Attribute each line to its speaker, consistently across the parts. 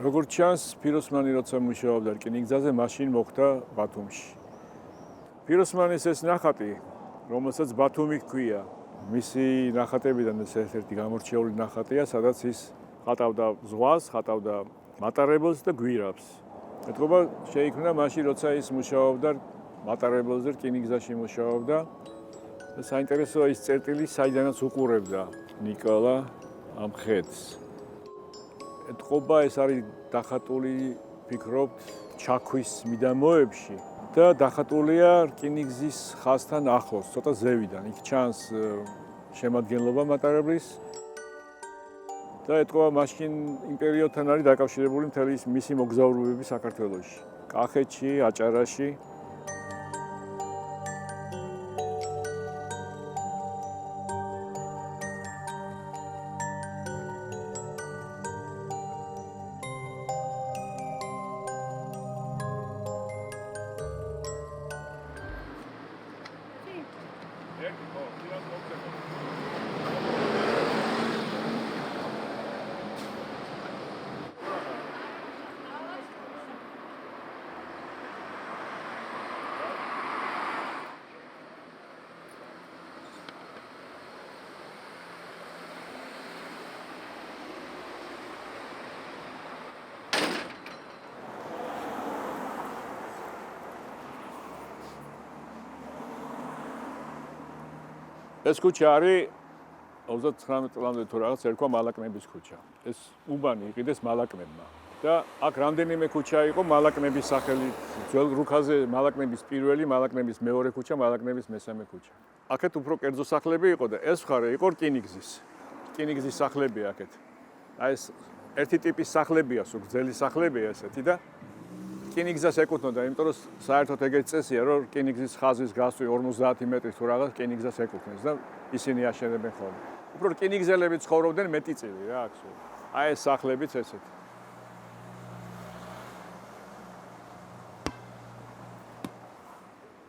Speaker 1: როგორც ჩანს, ფიროსმანი როცა მუშაობდა რკინიგზაზე, მაშინ მოხვდა ბათუმში. ფიროსმანის ეს ნახატი, რომელსაც ბათუმი ჰქვია, მისი ნახატებიდან ეს ერთ-ერთი გამორჩეული ნახატია, სადაც ის ხატავდა ზღვას, ხატავდა მატარებელს და გვირაბს. ეთქობა შეიქმნა მაშინ, როცა ის მუშაობდა მატარებელზე, რკინიგზაში მუშაობდა. საინტერესოა ის წერტილი, საიდანაც უყურებდა ნიკოლა ამ ხედს. ეთქობა ეს არის დახატული, ფიქრობთ, ჩაქვის მიდამოებში და დახატულია რკინიგზის ხაზთან ახლოს, ცოტა ზევიდან. იქ ჩანს შემადგენლობა მატარებლის და ეთქობა მაშინ იმ პერიოდთან არის დაკავშირებული მთელი მისი მოგზაურობები საქართველოში. კახეთში, აჭარაში. ეს ქუჩა არის 39 წლამდე თუ რაღაც ერქვა მალაკნების ქუჩა. ეს უბანი იყიდეს მალაკნებმა. და აქ რამდენიმე ქუჩა იყო მალაკნების სახელით. ძველ რუქაზე მალაკნების პირველი, მალაკნების მეორე ქუჩა, მალაკნების მესამე ქუჩა. აქეთ უფრო კერძო სახლები იყო და ეს მხარე იყო რკინიგზის. რკინიგზის სახლებია აქეთ. აი ეს ერთი ტიპის სახლებია, სულ გრძელი სახლებია ესეთი და რკინიგზას ეკუთვნოდა, იმიტომ რომ საერთოდ ეგეც წესია, რომ რკინიგზის ხაზის გასწვრი 50 მეტრი თუ რაღაც რკინიგზას ეკუთვნის და ისინი აშენებენ ხოლმე. უფრო რკინიგზელები ცხოვრობდნენ მეტი წილი რა აქ სულ. აი ეს სახლებიც ესეთი.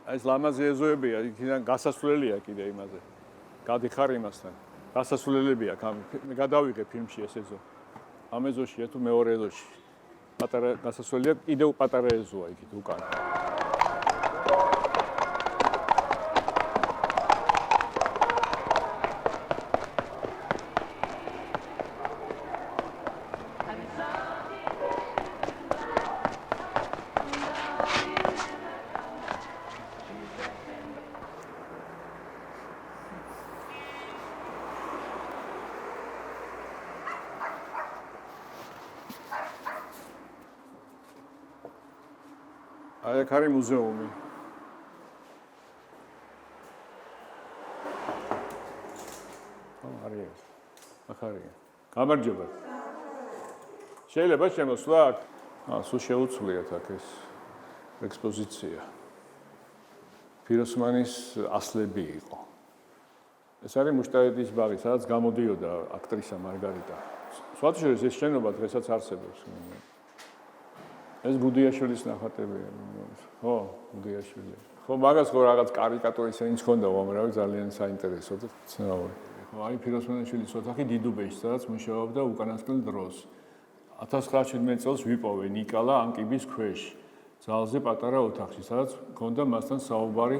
Speaker 1: აი ეს ლამაზი ეზოებია, იქიდან გასასვლელია კიდე იმაზე. გადიხარ იმასთან. გასასვლელები აქვს, გადავიღე ფილმში ეს ეზო. ამ ეზოშია თუ მეორე ეზოში. პატარა გასასვლელია, კიდევ პატარა ეზოა იქით უკან. აი აქ არის მუზეუმი. არის. აქ არის. გამარჯობა. შეიძლება შემოსვლა აქ? სულ შეუცვლიათ აქ ეს ექსპოზიცია. ფიროსმანის ასლები იყო. ეს არის მუშტაედის ბაღი, სადაც გამოდიოდა აქტრისა მარგარიტა. სხვათაშორის ეს შენობა დღესაც არსებობს. ეს გუდიაშვილის ნახატებია. ხო, გუდიაშვილი. ხო, მაგას ხო რაღაც კარიკატურის ენის ჰქონდა უამრავი ძალიან საინტერესო და ცნაური. ხო, არის ფიროსმანიშვილის ოთახი დიდუბეში, სადაც მუშაობდა უკანასკნელ დროს. 1917 წელს ვიპოვე ნიკალა ანკიბის ქვეშ, ძალზე პატარა ოთახში, სადაც ჰქონდა მასთან საუბარი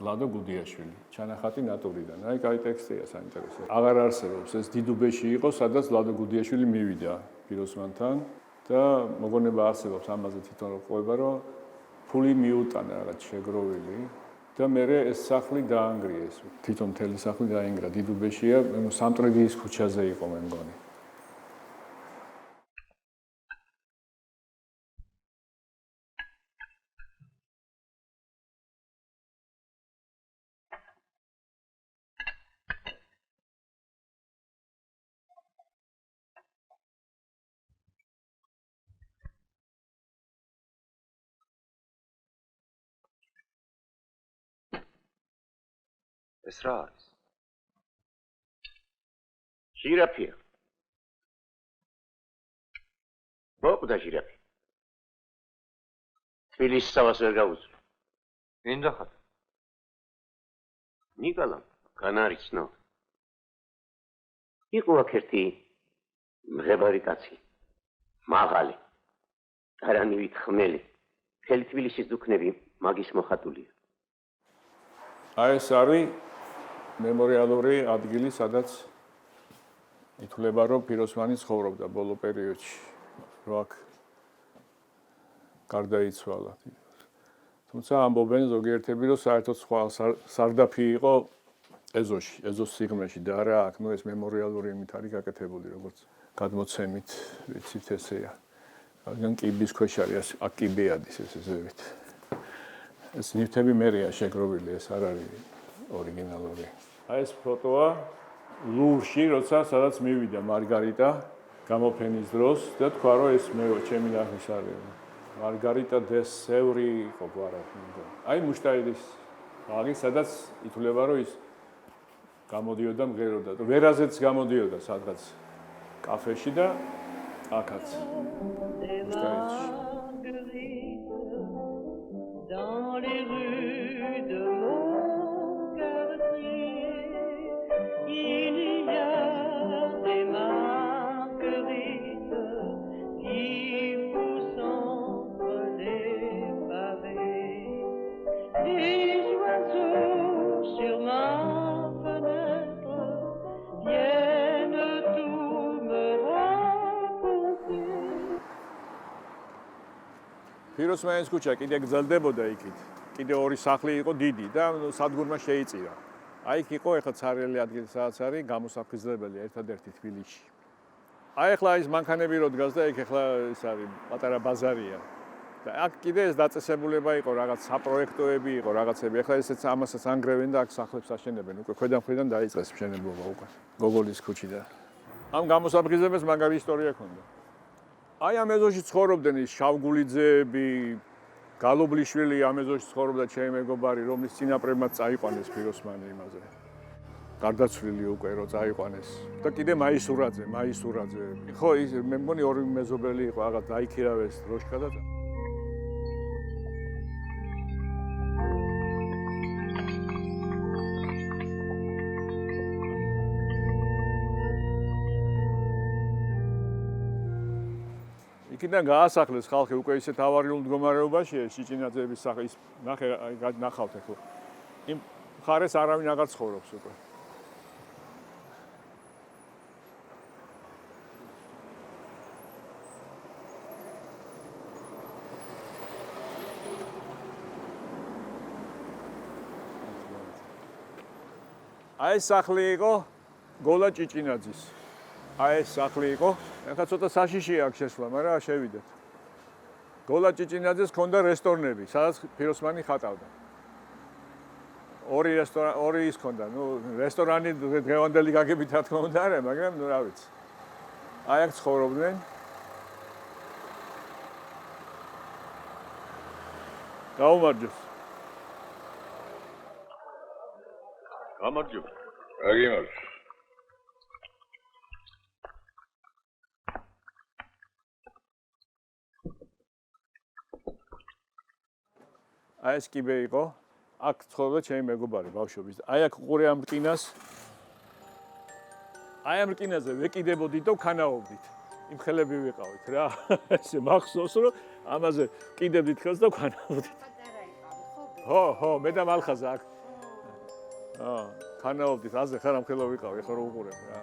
Speaker 1: ლადო გუდიაშვილი. ჩანახატი ნატურიდან. აი, კაი ტექსტია საინტერესო. აღარ არსებობს ეს დიდუბეში იყო, სადაც ლადო გუდიაშვილი მივიდა ფიროსმანთან. და მოგონება არსებობს ამაზე თვითონ რო ყვება, რომ ფული მიუტანა რაღაც შეგროვილი და მე ეს სახლი დაანგრიეს. თვითონ მთელი სახლი დაინგრა. დიდუბეშია, სამტრედიის ქუჩაზე იყო მე მგონი.
Speaker 2: ეს რა არის? ჟირაფია. მოკვდა ჟირაფი. თბილისს სავას ვერ გაუძლო. ვინ დახატა? ნიკოლა, განარიცნო. იყო აქ ერთი მღებარი კაცი. მაღალი. არანივით ხმელი. მთელი თბილისის დუქნები მაგის მოხატულია.
Speaker 1: აი ეს არის მემორიალური ადგილი, სადაც ითვლება, რომ ფიროსმანი ცხოვრობდა ბოლო პერიოდში, რომ აქ გარდაიცვალა. თუმცა ამბობენ ზოგიერთები, რომ საერთოდ სხვა სარდაფი იყო ეზოს სიღრმეში და არა აქ, ეს მემორიალური იმით არის გაკეთებული, როგორც გადმოცემით, ვიცით ესეა. რადგან კიბის ქვეშ არის, აქ კიბე ადის ეს ზევით. ეს ნივთები მერეა შეგროვილი, ეს არ არის ორიგინალური. აი ეს ფოტოა ლუვრში, როცა სადაც მივიდა მარგარიტა გამოფენის დროს და თქვა, რომ ეს მე ჩემი ნახვის არის. მარგარიტა დე სევრი იყო გვარად. აი მუშტაიდის ბაღი, სადაც ითვლება, რომ ის გამოდიოდა მღეროდა. ვერაზეც გამოდიოდა სადღაც კაფეში და აქაც. მუშტაიდში.
Speaker 3: Dans les rues de mon quartier, il y a des marguerites qui poussent entre les pavés. Des oiseaux sur ma fenêtre viennent tout me raconter.
Speaker 1: ფიროსმანის ქუჩა კიდე გრძელდებოდა იქით. კიდე ორი სახლი იყო დიდი და სადგურმა შეიწირა. აი იქ იყო ეხლა ცარიელი ადგილი, სადაც არის გამოსაფხიზლებელი ერთადერთი თბილისში. აი ეხლა ის მანქანები რო დგას და იქ ეხლა ის არის პატარა ბაზარია. და აქ კიდე ეს დაწესებულება იყო, რაღაც საპროექტოები იყო, რაღაცები. ეხლა ესეც ამასაც ანგრევენ და აქ სახლებს აშენებენ. უკვე ქვედან მხრიდან დაიწყეს მშენებლობა უკვე. გოგოლის ქუჩიდან. ამ გამოსაფხიზლებას მაგარი ისტორია ჰქონდა. აი ამ ეზოში ცხოვრობდნენ ის შავგულიძეები, გალობლიშვილი ამ ეზოში ცხოვრობდა ჩემი მეგობარი, რომლის წინაპრებმაც წაიყვანეს ფიროსმანი იმაზე. გარდაცვლილი უკვე რო წაიყვანეს. და კიდე მაისურაძე. ხო, ის მე მგონი ორი მეზობელი იყო, რაღაც დაიქირავეს დროშკა და იქიდან გაასახლეს ხალხი უკვე ისეთ ავარიულ მდგომარეობაშია შიჭინაძეების სახე ის ნახავთ ეხლა. იმ მხარეს არავინ აღარ ცხოვრობს უკვე. აი ეს სახლი იყო გოლა ჭიჭინაძის. აი ეს სახლი იყო. ეხლა ცოტა საშიშია აქ შესვლა, მაგრამ შევიდეთ. გოლა ჭიჭინაძეს ჰქონდა რესტორნები, სადაც ფიროსმანი ხატავდა. ორი ის ჰქონდა, რესტორანი დღევანდელი გაგებით რა თქმა უნდა არა, მაგრამ რა ვიცი. აი აქ ცხოვრობდნენ. გაუმარჯოს.
Speaker 4: გამარჯობა. აგიმარჯო.
Speaker 1: აი ეს კიბე იყო. აქ ცხოვრობდა ჩემი მეგობარი ბავშვობის. აი აქ უყურე ამ რკინას. აი ამ რკინაზე ვეკიდებოდით და ვქანაობდით. იმ ხელები ვიყავით რა. ესე მახსოვს რომ ამაზე კიდებდით ხელს და ვქანაობდით. ხო, მე და მალხაზა აქ. ქანაობდით, აზე ხარ ამ ხელო ვიყავი, ხო რომ უყურებ რა.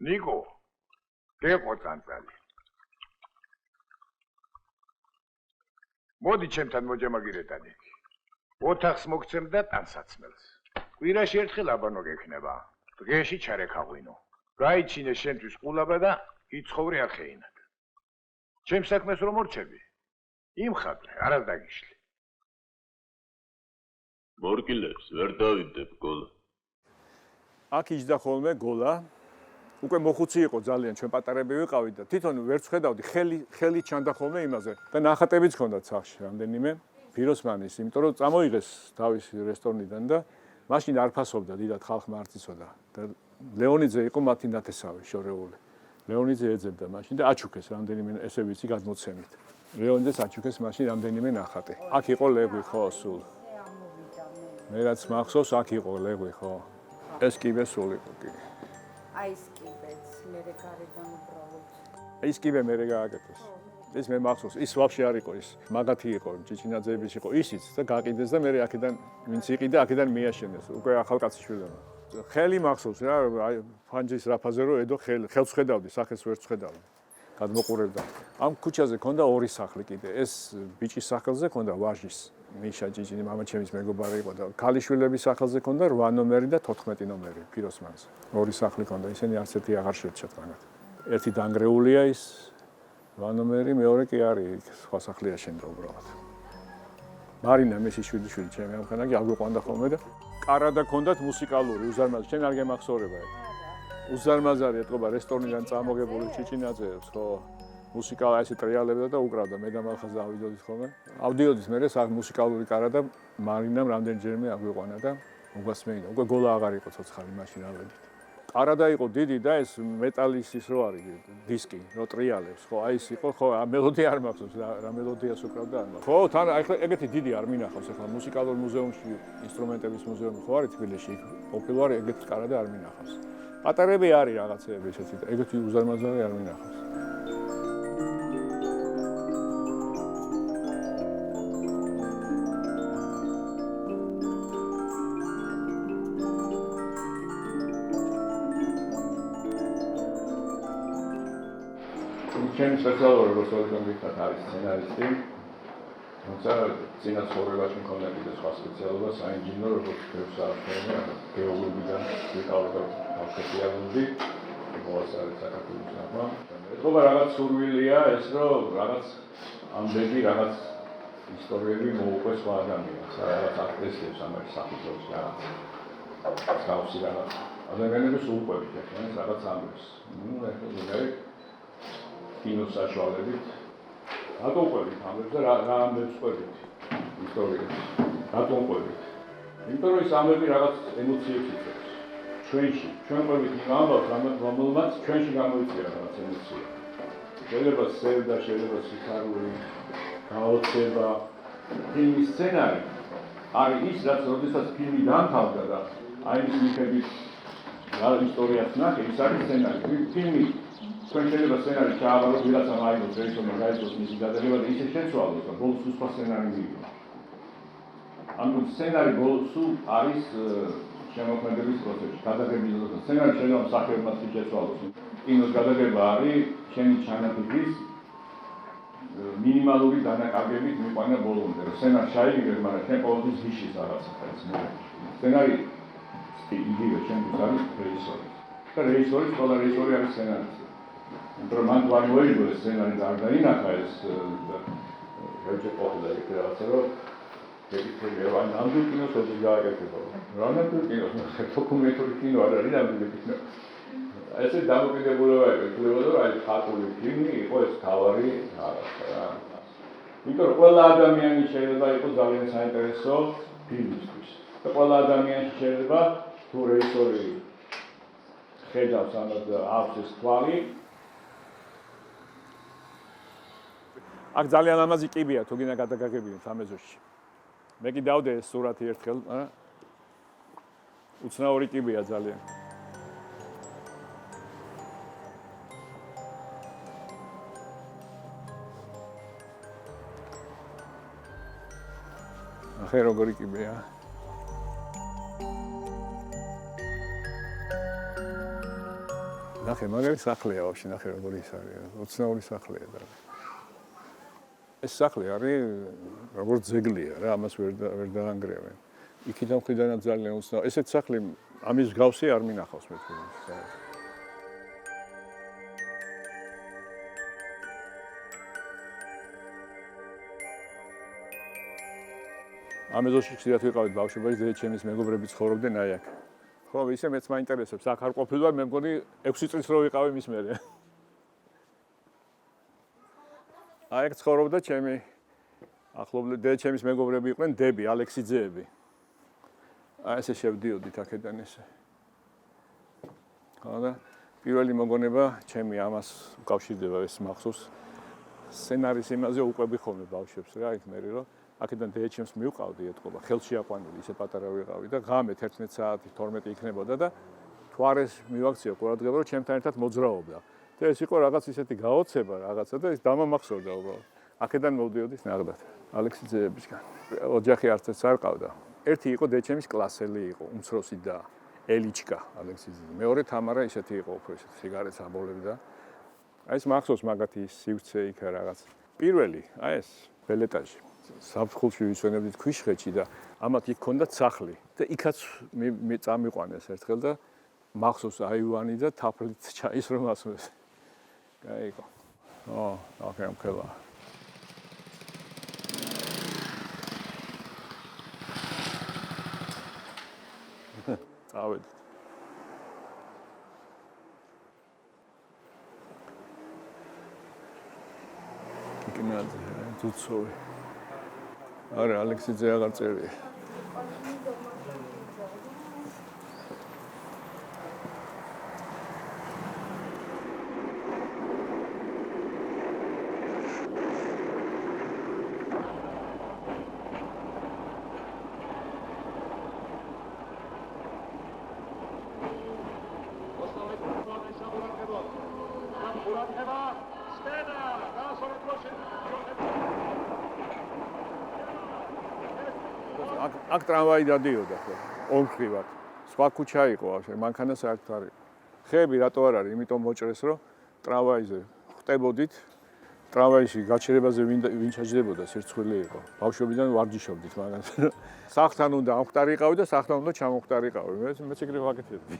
Speaker 4: ნიკო, გეყო წანწალი. მოდი ჩემთან მოჯამაგირებთან იქ. ოთახს მოგცემ და ტანსაცმელს. კვირაში ერთხელ აბანო გექნება. დღეში ჩარეკაღვინო. გაიჩინე შენთვის ყულაბა და იცხოვრი არ ხეინად. ჩემ საქმეს რომ მორჩები? იმხატე, არა დაგიშლი.
Speaker 5: მორკილებს ვერ დავიდებ გოლა.
Speaker 1: აქ იჯდა ხოლმე გოლა. უკვე მოხუცი იყო ძალიან, ჩვენ პატარები ვიყავით და თვითონ ვერც ხედავდი, ხელი ჩანდა ხოლმე იმაზე. და ნახატებიც ჰქონდა სახში რამდენიმე ფიროსმანის, იმიტომ რომ წამოიღეს თავისი რესტორნიდან და მაშინ არ ფასობდა, დიდად ხალხმა არ წიცოდა. და ლეონიძე იყო მათი ნათესავი, შორეული. ლეონიძე ეძებდა მაშინ და აჩუქეს რამდენიმე ესე ვიცი გადმოცემით. ლეონიძე საჩუქეს მაშინ რამდენიმე ნახატი. აქ იყო ლეგვი ხო სულ. მე რაც მახსოვს აქ იყო ლეგვი ხო. ეს კიბე სულ იყო კი.
Speaker 6: აი ეს კიბეც მე გარედან უბრალოდ.
Speaker 1: ის კიბე მე გააკეთეს. ეს მე მახსოვს, ის ვაფშე არ იყო ის. მაგათი იყო, ჭიჭინაძეების იყო ისიც და გაყიდეს და მე აქედან ვინც იყიდა, აქედან მიაშენეს. უკვე ახალკაცი შვილებმა. ხელი მახსოვს რა, აი ფანჯის რაფაზე რო ედო ხელს ხედავდი, სახეს ვერ ხედავდი. გადმოყურებდა. ამ ქუჩაზე ქონდა ორი სახლი კიდე. ეს ბიჭის სახელზე ქონდა ვაჟის, მიშა ჭიჭინი, მამა ჩემის მეგობარი იყო და ქალიშვილების სახელზე ქონდა 8 ნომერი და 14 ნომერი ფიროსმანზე. ორი სახლი ქონდა, ისინი არც ერთი აღარ შეეჩათ მაგათ. ერთი დანგრეულია ის 8 ნომერი, მეორე კი არის სხვა სახლია შენდა უბრალოდ. მარინა მესის შვილი ჩემი ამხანა კი აგვიყვანდა ხოლმე და კარადა ქონდათ მუსიკალური უზარმაზარი, შენ არ გემახსოვრება ეს. უზარმაზარი ეთყობა რესტორნიდან წამოგებული ჭიჭინაძეებს, ხო? მუსიკა ესე ტრიალებდა და უკრავდა, მე და მალხაზა ავიდოდით ხოლმე. ავდიოდის მე ეს მუსიკალური კარადა მარინამ რამდენჯერმე აგვიყვანა და უგასმეინა. უკვე გოლა აღარ იყო ცოცხალი მაშინ ავედით. კარადა იყო დიდი და ეს მეტალის ის რო არის დისკი, რო ტრიალებს, ხო? აი ეს იყო, ხო, მელოდია არ მახსოვს, რა მელოდიას უკრავდა არ მახსოვს. ხო, თან ახლა ეგეთი დიდი არ მინახავს ახლა მუსიკალურ მუზეუმში, ინსტრუმენტების მუზეუმი ხო არის თბილისში, პოპულარი ეგეთი კარადა არ მინახავს. პატარები არის რაღაცეები ესეთი და ეგეთი უზარმაზარი არ მინახავს. ჩემი სპეციალური როგორც ვიყავ არის სცენარისტი. თუმცა წინა ცხოვრებაში მქონდა კიდე სხვა სპეციალობა, საინჟინრო როგორც ფერსაჩერა, გეოლოგიდან ვიყავდა ბავშვები. მოას არის საქართველოს ნახვა. ეთქობა რაღაც სურვილია ეს რომ რაღაც ამდენი რაღაც ისტორიები მოუყვეს სხვა ადამიანს, რაღაც აქტესებს ამაში საფუძველს რაღაც. გავსი რაღაც. ადამიანებს უყვებით ახლა რაღაც ამბებს. ნუ ახლა ზოგადად კინოს საშუალებით რატო ყვებით ამბებს და რა ამბებს ყვებით ისტორიებს რატო ყვებით იმიტომ რომ ეს ამბები რაღაც ემოციებს იწვევს ჩვენში ჩვენ ყვებით იმ ამბავს რომელმაც ჩვენში გამოიწვია რაღაც ემოცია შეიძლება სევდა შეიძლება სიხარული გაოცება ფილმის სცენარი არის ის რაც როდესაც ფილმი დამთავრდა და აი ის მიხედვით რა ისტორიას ნახე ის არის სცენარი ფილმი ჩვენ შეიძლება სცენარი ჩააბაროთ, ვიღაცამ აიღოს რეჟისორმა გაიწვიოს მისი გადაღება და ისე შეცვალოს, რომ ბოლოს სხვა სცენარი მიიღო. ანუ სცენარი ბოლოს არის შემოქმედების პროცესში, გადაღების დროს სცენარი შეიძლება მსახიობმა შეცვალოს. კინოს გადაღება არის ჩემი ჩანაფიქრის მინიმალური დანაკარგებით მიყვანა ბოლომდე, რომ სცენარი ჩაიგებს, მაგრამ შენ ყოველთვის ვიშის რაღაცა ხარ. სცენარი იგივე შენთვის არის რეჟისორი. და რეჟისორის ყველა რეჟისორი არის სცენარისტი. იმიტომ რომ მან გვარი მოიგო ეს სცენარი და არ დაინახა ეს როჯერ პოპულარი რაღაცა რომ ეკითხები რა ნამდვილ კინოს როდის გააკეთება რა ნამდვილ კინოს დოკუმენტური კინო არ არის ნამდვილი კინო ესე დამოკიდებულება ექნებოდა რომ აი ხატული ფილმი იყო ეს თავარი რაღაცა რა იმიტომ რომ ყველა ადამიანი შეიძლება იყოს ძალიან საინტერესო ფილმისთვის და ყველა ადამიანს შეიძლება თუ რეჟისორი ხედავს ამას და აქვს ეს თვალი აქ ძალიან ლამაზი კიბეა თუ გინდა გადაგაგებინოთ ამ ეზოში. მე კი დავდე ეს სურათი ერთხელ, უცნაური კიბეა ძალიან. ახლა როგორი კიბეა? ნახე, მაგარი სახლია ვაფშე, ნახე როგორი ის არის, უცნაური სახლია და ეს სახლი არის როგორც ძეგლია რა, ამას ვერ დაანგრევენ. იქიდან მხრიდანაც ძალიან უცნაური. ესეთ სახლი ამის მსგავსი არ მინახავს მე თვითონ. ამ ეზოში ხშირად ვიყავით ბავშვობაში, დედაჩემის მეგობრები ცხოვრობდნენ აი აქ. ხო, ისე მეც მაინტერესებს, აქ არ ყოფილვარ, მე მგონი 6 წლის რო ვიყავი მის მერე. აი ეგ ცხოვრობდა ჩემი ახლობლები, დედაჩემის მეგობრები იყვნენ, დები, ალექსიძეები. აი ესე შევდიოდით აქედან ესე. ხო და პირველი მოგონება ჩემი ამას უკავშირდება ეს მახსოვს. სცენარის იმაზე უყვები ხოლმე ბავშვებს რა, იქ მე რომ აქედან დეეჩემს მივყავდი ეთქობა, ხელში აყვანილი, ისე პატარა ვიყავი და ღამე 11 საათი 12 იქნებოდა და თუ არ ეს მივაქციო ყურადღება, რომ ჩემთან ერთად მოძრაობდა. და ეს იყო რაღაც ისეთი გაოცება რაღაცა და ის დამამახსოვრდა უბრალოდ. აქედან მოვდიოდი ნაღდად. ალექსიძეებისგან. ოჯახი არც ეს არ ყავდა. ერთი იყო დეჩემის კლასელი იყო, უმცროსი და ელიჩკა ალექსიძე. მეორე თამარა ისეთი იყო უფრო ისეთი სიგარეტს აბოლებდა. აი ეს მახსოვს მაგათი სივრცე იქ რაღაც. პირველი, აი ეს ბელეტაჟი. საფრთხულში ვისვენებდით ქვიშხეთში და ამათ იქ ქონდათ სახლი და იქაც მე წამიყვანეს ერთხელ და მახსოვს აივანი და თაფლით ჩაის რომ ასმევს. გაიგო. ოკეი, ამქელა. წავედით. იქნაძე, თუცოვი. არა, ალექსიძე აღარ წერია. აქ ტრამვაი დადიოდა ხო ორმხრივად სხვა ქუჩა იყო ვაფშე მანქანა საერთოდ არ იყო ხეები რატო არ არის იმიტომ მოჭრეს რომ ტრამვაიზე ხტებოდით ტრამვაიში გაჩერებაზე ვინ ჩაჯდებოდა სირცხვილი იყო ბავშვობიდან ვარჯიშობდით მაგას სახლთან უნდა ამხტარიყავი და სახლთან უნდა ჩამოხტარიყავი მეც ეგრე ვაკეთებდი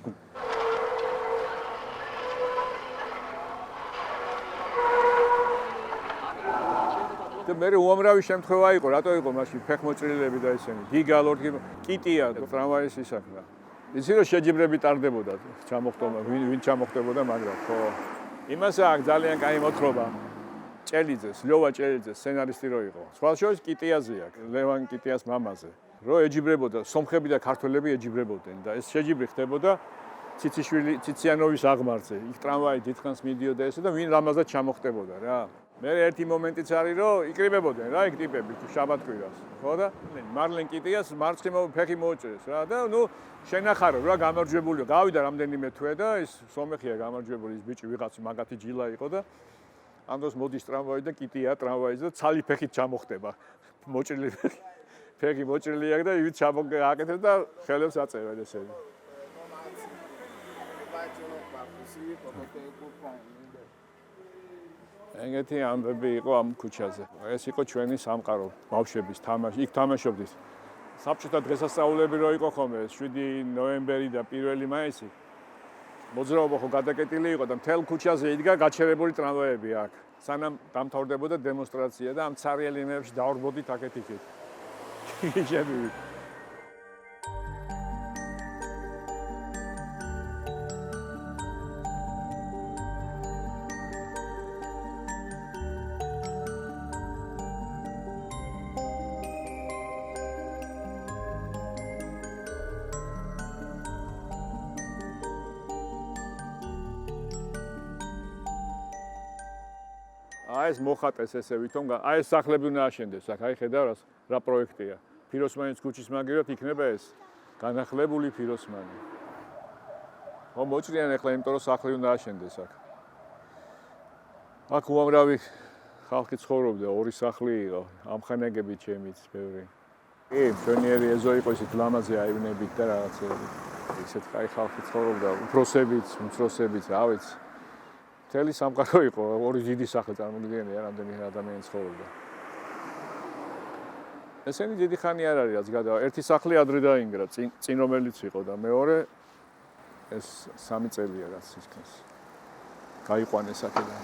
Speaker 1: და მე უამრავი შემთხვევა იყო, რატო იყო მაშინ ფეხმოჭრილები და ისინი. გიგა ლორდი კიტია ტრამვაის ისახნა. იცი რომ შეჯიბრები ტარდებოდა ჩამოხტომა, ვინ ჩამოხტებოდა, მაგრამ ხო. იმას აქვს ძალიან კაი მოთხრობა. ჭელიძეს, ლიოვა ჭელიძეს სცენარისტი რო იყო. სხვა შორის კიტიაზე აქვს, ლევან კიტიას მამაზე. რო ეჯიბრებოდა, სომხები და ქართველები ეჯიბრებოდნენ და ეს შეჯიბრი ხდებოდა ციციშვილი ციციანოვის აღმართზე. იქ ტრამვაი დიდხანს მიდიოდა ესე და ვინ რამაზად ჩამოხტებოდა რა. მე ერთი მომენტიც არის რომ იკრიბებოდნენ რა იქ ტიპები შაბათკვირას ხო და მარლენ კიტიას მარცხი ფეხი მოუჭრეს რა და ნუ შენახარო რა გამარჯვებულია გავიდა რამდენიმე თვე და ის სომეხია გამარჯვებული ის ბიჭი ვიღაც მაგათი ჯილა იყო და ამ დროს მოდის ტრამვაი და კიტია ტრამვაიზე და ცალი ფეხით ჩამოხტება მოჭრილი ფეხი მოჭრილი აქვს და ივით ჩამოაკეთებს და ხელებს აწევენ ესენი ეგეთი ამბები იყო ამ ქუჩაზე. ეს იყო ჩვენი სამყარო, ბავშვების თამაში. იქ თამაშობდით. საბჭოთა დღესასწაულები რო იყო ხოლმე 7 ნოემბერი და 1 მაისი. მოძრაობა ხო გადაკეტილი იყო და მთელ ქუჩაზე იდგა გაჩერებული ტრამვაები აქ. სანამ დამთავრდებოდა დემონსტრაცია და ამ ცარიელ იმებში დავრბოდით აქეთ-იქით. გიჟები. აი ეს მოხატეს ესე ვითომ აი ეს სახლები უნდა აშენდეს აქ აი ხედავ რა პროექტია ფიროსმანის ქუჩის მაგივრად იქნება ეს განახლებული ფიროსმანი ხო მოჭრიან ახლა იმიტომ რომ სახლი უნდა აშენდეს აქ აქ უამრავი ხალხი ცხოვრობდა ორი სახლი იყო ამხანაგები ჩემიც ბევრი კი მშვენიერი ეზო იყო ისეთ ლამაზი აივნებით და რაღაცები ისეთ კაი ხალხი ცხოვრობდა უფროსებიც უმცროსებიც რა ვიცი მთელი სამყარო იყო, ორი დიდი სახლი წარმოგიდგენია, რამდენი ადამიანი ცხოვრობდა. ესენი დიდი ხანი არ არის, რაც გადავა. ერთი სახლი ადრე დაინგრა, წინ რომელიც იყო და მეორე ეს 3 წელია რაც ისქენს. გაიყვანეს აქედან.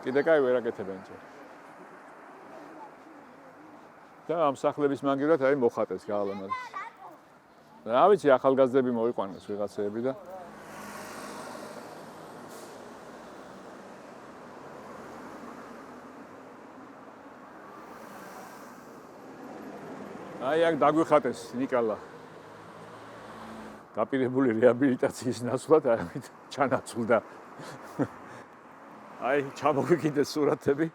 Speaker 1: კიდე კაი ვერ აკეთებენ ჯერ. და ამ სახლების მაგივრად აი მოხატეს გავლენად. რა ვიცი, ახალგაზრდები მოიყვანეს ვიღაცები და აი აქ დაგვიხატეს ნიკალა. დაპირებული რეაბილიტაციის ნაცვლად ამით ჩანაცვლდა. აი, ჩამოვიკიდეთ სურათები.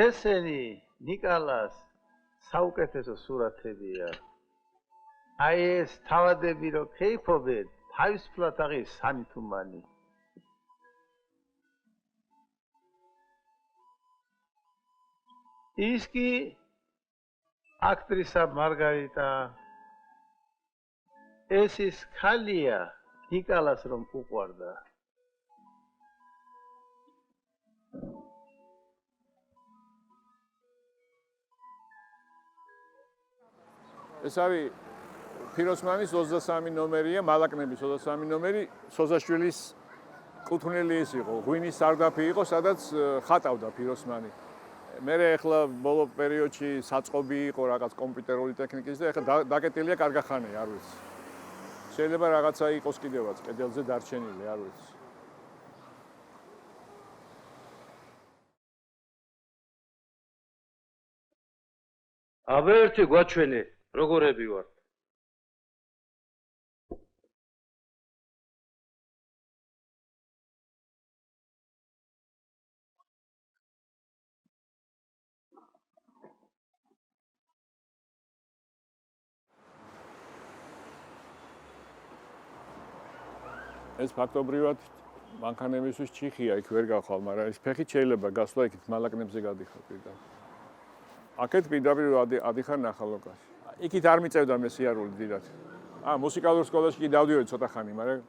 Speaker 7: ესენი ნიკალას საუკეთესო სურათებია. აი ეს თავადები რო ქეიფობენ, თავისუფლად აღის სამითუმანი. ის კი აქტრისა მარგარიტა. ეს ის ხალია ნიკალას რომ უყვარდა.
Speaker 1: ეს არის ფიროსმანის 23 ნომერია, მალაკნების 23 ნომერი, სოზაშვილის კუთვნილი ის იყო, ღვინის სარდაფი იყო, სადაც ხატავდა ფიროსმანი. მე ახლა ბოლო პერიოდში საწყობი იყო რაღაც კომპიუტერული ტექნიკის და ახლა დაკეტილია კარგახანი, არ ვიცი. შეიძლება რაღაცა იყოს კიდევაც კედელზე დარჩენილი, არ ვიცი.
Speaker 8: აბა ერთი გვაჩვენე, როგორები ვართ?
Speaker 1: ეს ფაქტობრივად მანქანებისთვის ჩიხია, იქ ვერ გახვალ, მაგრამ ეს ფეხით შეიძლება გასვლა იქით მალაკნებზე გადიხარ პირდაპირ. აქეთ პირდაპირ ადიხარ ნახალოკაში. იქით არ მიწევდა მე სიარული დიდად. მუსიკალურ სკოლაში კი დავდიოდი ცოტა ხანი, მაგრამ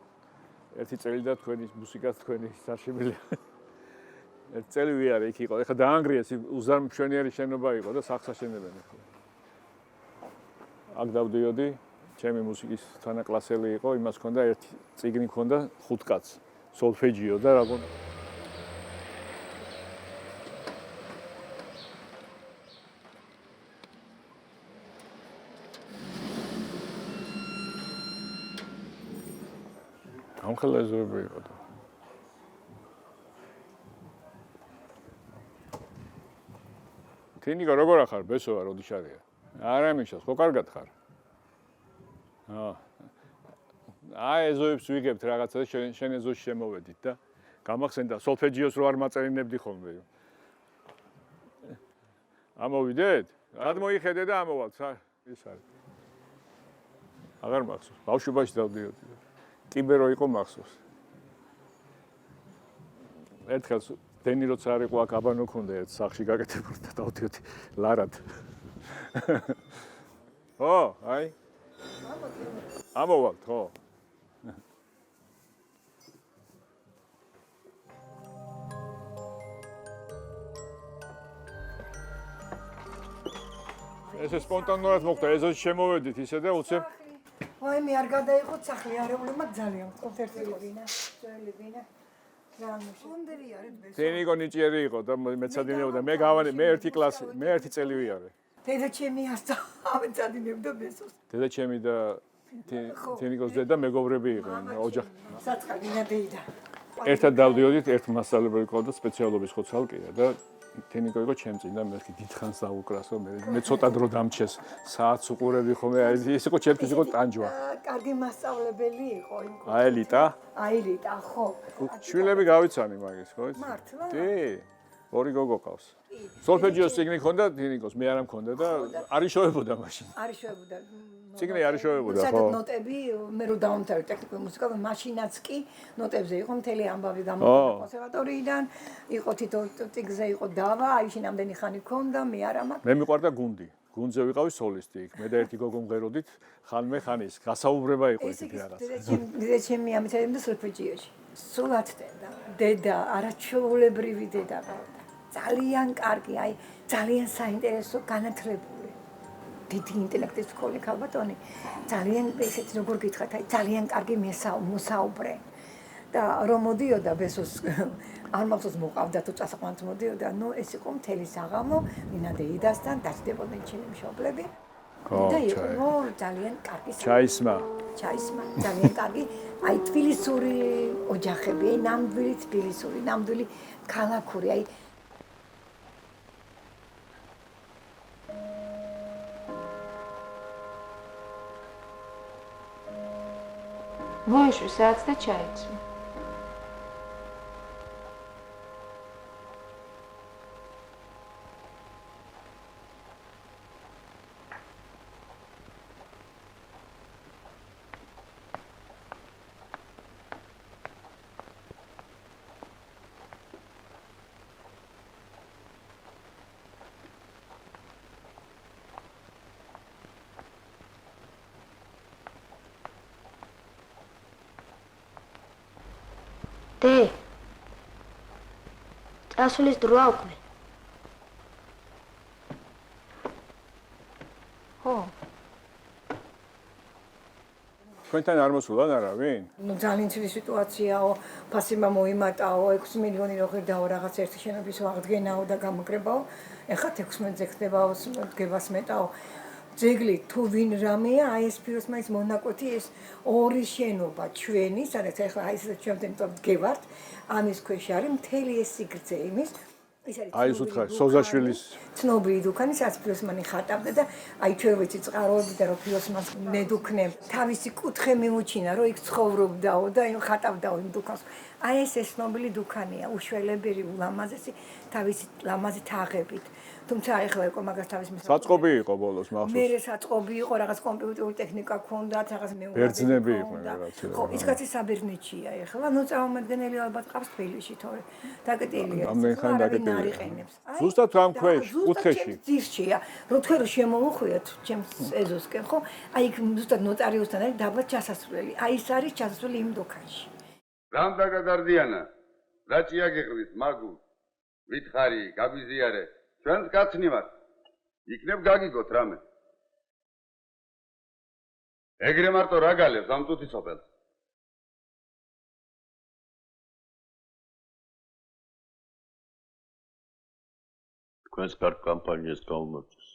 Speaker 1: ერთი წელი და თქვენი მუსიკაც თქვენი საშიმილი. ერთი წელი ვიარე იქ იყო. ეხლა დაანგრიეს, უზარმშვენიერი შენობა იყო და სახსაშენებენ ახლა. აქ დავდიოდი, ჩემი მუსიკის თანაკლასელი იყო, იმას ჰქონდა ერთი წიგნი ჰქონდა 5 კაცს, სოლფეჯიო და რა გქონდა. ამხელეზოები იყო და თინიკა როგორ ახარ ბესოა როდი შარია არა მიშას ხო კარგად ხარ ეზოებს ვიგებთ რაღაცა და შენ ეზოში შემოვედით და გამახსენდა სოლფეჯიოს რო არ მაწერინებდი ხოლმე ამოვიდეთ რად მოიხედე და ამოვალთ ის არის აღარ მახსოვს ბავშვობაში დავდიოდი კიბერო იყო მახსოვს. ერთხელ დენი როცა არ იყო აქ აბანო ქონდა ერთ სახში გაკეთებული და დავდიოდი ლარად. ო, აი. ამოვალთ, ხო. ეს სპონტანურად მოხდა, ეზოში შემოვედით ისე და უცებ
Speaker 6: ვაი მე არ გადაიყოთ სახლი არეულებმა ძალიან კონცერტი ვინა ძველი ვინა რამუშუნდერი არის ბესო
Speaker 1: თენიკო ნიჭიერი იყო და მეცადინებოდა მე გავანე მე ერთი კლასი მე ერთი წელი ვიარე
Speaker 6: დედაჩემი ამეცადინებდა ბესოს
Speaker 1: დედაჩემი და თენიკოს დედა მეგობრები იყვნენ ოჯახი
Speaker 6: საწყალინა დეიდა
Speaker 1: ერთად დავდიოდით ერთ მასწავლებელი ყავდა სპეციალობის ხოცალკია და თენიკო იყო ჩემ წინ და მე დიდხანს დაუკრასო მე ცოტა დრო დამჩეს საათს უყურები ხომ ეს იყო ჩემთვის იყო ტანჯვა
Speaker 6: კარგი მასწავლებელი იყო იმ აელიტა ხო
Speaker 1: შვილები გავიცანი მაგის ხო
Speaker 6: მართლა
Speaker 1: კი ორი გოგო ყავს სოლფეჯიოს ციგნი ქონდა თენიკოს მე არ მქონდა და არ იშოვებოდა მაშინ
Speaker 6: არ იშოვებოდა
Speaker 1: ციგნი არ იშოვებოდა ხო
Speaker 6: სადაც ნოტები მე რო დავამთავრე ტექნიკურ მუსიკას მაშინაც კი ნოტებზე იყო მთელი ამბავი გამოვიდა კონსერვატორიიდან იყო თითო ტიგზე იყო დავა აი შინამდენი ხანი ქონდა მე არა მაქვს
Speaker 1: მე მიყვარდა გუნდი გუნდზე ვიყავი სოლისტი იქ მე და ერთი გოგო მღეროდით ხანმე ხანის გასაუბრება იყო იქ რაღაც
Speaker 6: დედაჩემი ამეცადინებდა სოლფეჯიოში სულად დედა არაჩვეულებრივი დედა ყავდა ძალიან კარგი აი ძალიან საინტერესო განათლებული დიდი ინტელექტის სკოლი ქალბატონი ძალიან ესეთი როგორ გითხრათ აი ძალიან კარგი მოსაუბრე და რომ მოდიოდა ბესოს არ მახსოვს მოყავდა თუ წასაყვანთ მოდიოდა ნუ ეს იყო მთელი საღამო ნინა დეიდასთან დაჭდებოდნენ ჩემი მშობლები და იყო ძალიან კარგი
Speaker 1: ჩაისმა.
Speaker 6: ჩაისმა ძალიან კარგი აი თბილისური ოჯახები ნამდვილი თბილისური ნამდვილი ქალაქური აი
Speaker 9: მოეშვი საათს და ჩაიცვა.
Speaker 10: დე წასვლის დროა უკვე.
Speaker 9: ხო.
Speaker 1: თქვენთან არ მოსულან არავინ?
Speaker 6: ნუ ძალიან ცივი სიტუაციაო, ფასიმა მოიმატაო, 6 მილიონი რო ღირდაო რაღაც ერთი შენობის აღდგენაო და გამოგრებაო. ეხლა 16-ზე ხდებაო, დგებას მეტაო. ძეგლი თუ ვინ რამეა, აი ეს ფიროსმანის მონაკვეთი ეს ორი შენობა ჩვენი, სადაც ეხლა აი ეს ჩვენ დგევართ, ამის ქვეშ არის მთელი ეს სიგრძე იმის ეს არის
Speaker 1: აი ეს უთხარ სოზაშვილის
Speaker 6: ცნობილი დუქანი, სადაც ფიროსმანი ხატავდა და აი ჩვენ ვიცი წყაროები და რომ ფიროსმანს ნედუქნე თავისი კუთხე მიუჩინა, რომ იქ ცხოვრობდაო და ხატავდაო იმ დუქანს. აი ეს ცნობილი დუქანია, უშველებელი, ულამაზესი, თავისი ლამაზი თაღებით. თუმცა ეხლა იყო მაგას თავის
Speaker 1: საწყობი იყო ბოლოს მახსოვს.
Speaker 6: მე საწყობი იყო, რაღაც კომპიუტერული ტექნიკა ქონდათ, რაღაც მეუღლე.
Speaker 1: ბერძნები იყვნენ რაღაცა.
Speaker 6: ხო, ის კაცი საბერძნეთშია ეხლა, ნუ წარმომადგენელი ალბათ ყავს თბილისში თორე. დაკეტილია.
Speaker 1: ამდენხანი დაკეტილია. ზუსტად ამ ქვეშ, კუთხეში.
Speaker 6: ძირშია. რო თქვენ რომ შემოუხვიათ ჩემს ეზოსკენ, ხო? აი იქ ზუსტად ნოტარიუსთან არის დაბლა ჩასასვლელი. აი ეს არის ჩასასვლელი იმ დუქანში.
Speaker 11: რამდა გადარდიანა, რა ჭია გეყრით, მაგუ, ვითხარი, გაბიზიარე, ჩვენს კაცნი ვართ, იქნებ გაგიგოთ რამე. ეგრე მარტო რა გალევს ამ წუთისოფელს?
Speaker 5: თქვენს კარგ კამპანიას გაუმართეს.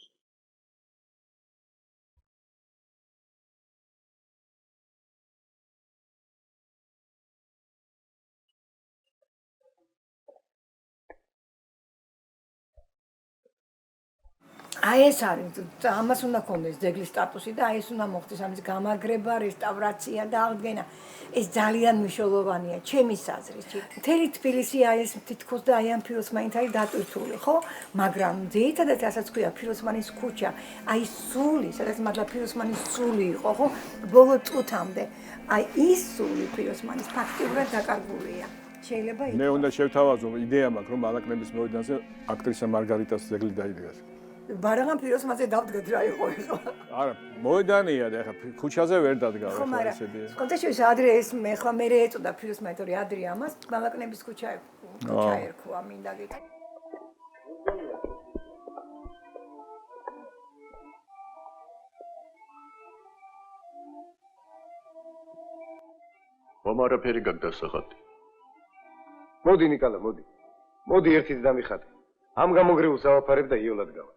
Speaker 6: აი ეს არის ამას უნდა ქონდეს ძეგლის სტატუსი და აი ეს უნდა მოხდეს ამის გამაგრება, რესტავრაცია და აღდგენა. ეს ძალიან მნიშვნელოვანია ჩემის აზრით. მთელი თბილისი აი ეს თითქოს და აი ამ ფიროსმანით არის დატვირთული, ხო? მაგრამ ძირითადად რასაც ქვია ფიროსმანის ქუჩა, აი სული, სადაც მართლა ფიროსმანის სული იყო, ხო? ბოლო წუთამდე. აი ის სული ფიროსმანის ფაქტიურად დაკარგულია. შეიძლება
Speaker 1: მე უნდა შევთავაზო იდეა მაქვს რომ ბალაკნების მოედანზე აქტრისა მარგარიტას ძეგლი დაიდგას.
Speaker 6: ბარაღან ფიროსმანზე დავდგეთ რა იყო ეხლა.
Speaker 1: არა, მოედანია და ეხლა ქუჩაზე ვერ დადგა
Speaker 6: ხო,
Speaker 1: ეხლა ესეთი.
Speaker 6: კონტექსტში ადრე ეს მე ხლა მე ეწოდა ფიროსმანი, თორე ადრე ამას ბალაკნების ქუჩა ერქვა, მინდა გითხრა.
Speaker 5: ხომ არაფერი გაგდასახატი.
Speaker 7: მოდი ნიკალა, მოდი. მოდი ერთით დამიხატე. ამ გამოგრეულს ავაფარებ და იოლად გავა.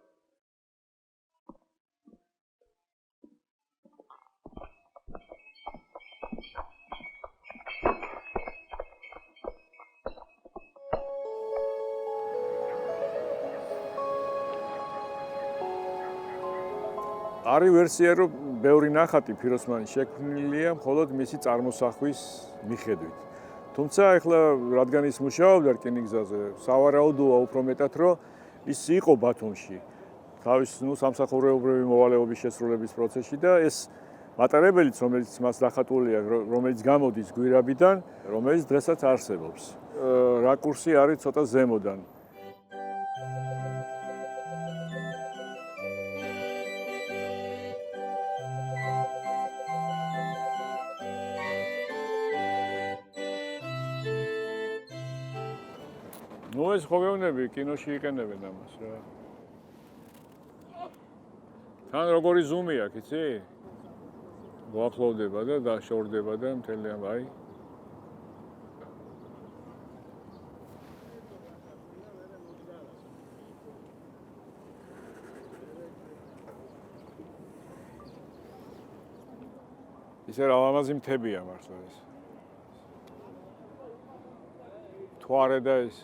Speaker 1: არის ვერსია, რომ ბევრი ნახატი ფიროსმანის შექმნილია მხოლოდ მისი წარმოსახვის მიხედვით. თუმცა ახლა რადგან ის მუშაობდა რკინიგზაზე, სავარაუდოა უფრო მეტად, რომ ის იყო ბათუმში. თავის სამსახურეობრივი მოვალეობის შესრულების პროცესში და ეს მატარებელიც, რომელიც მას დახატულია, რომელიც გამოდის გვირაბიდან, რომელიც დღესაც არსებობს. რაკურსი არის ცოტა ზემოდან. ნუ ეს ხო გეუბნები, კინოში იყენებენ ამას რა. თან როგორი ზუმი აქვს, იცი? მოახლოვდება და დაშორდება და მთელი ამ აი. ისე რა ლამაზი მთებია მართლა ეს. თუ არა და ეს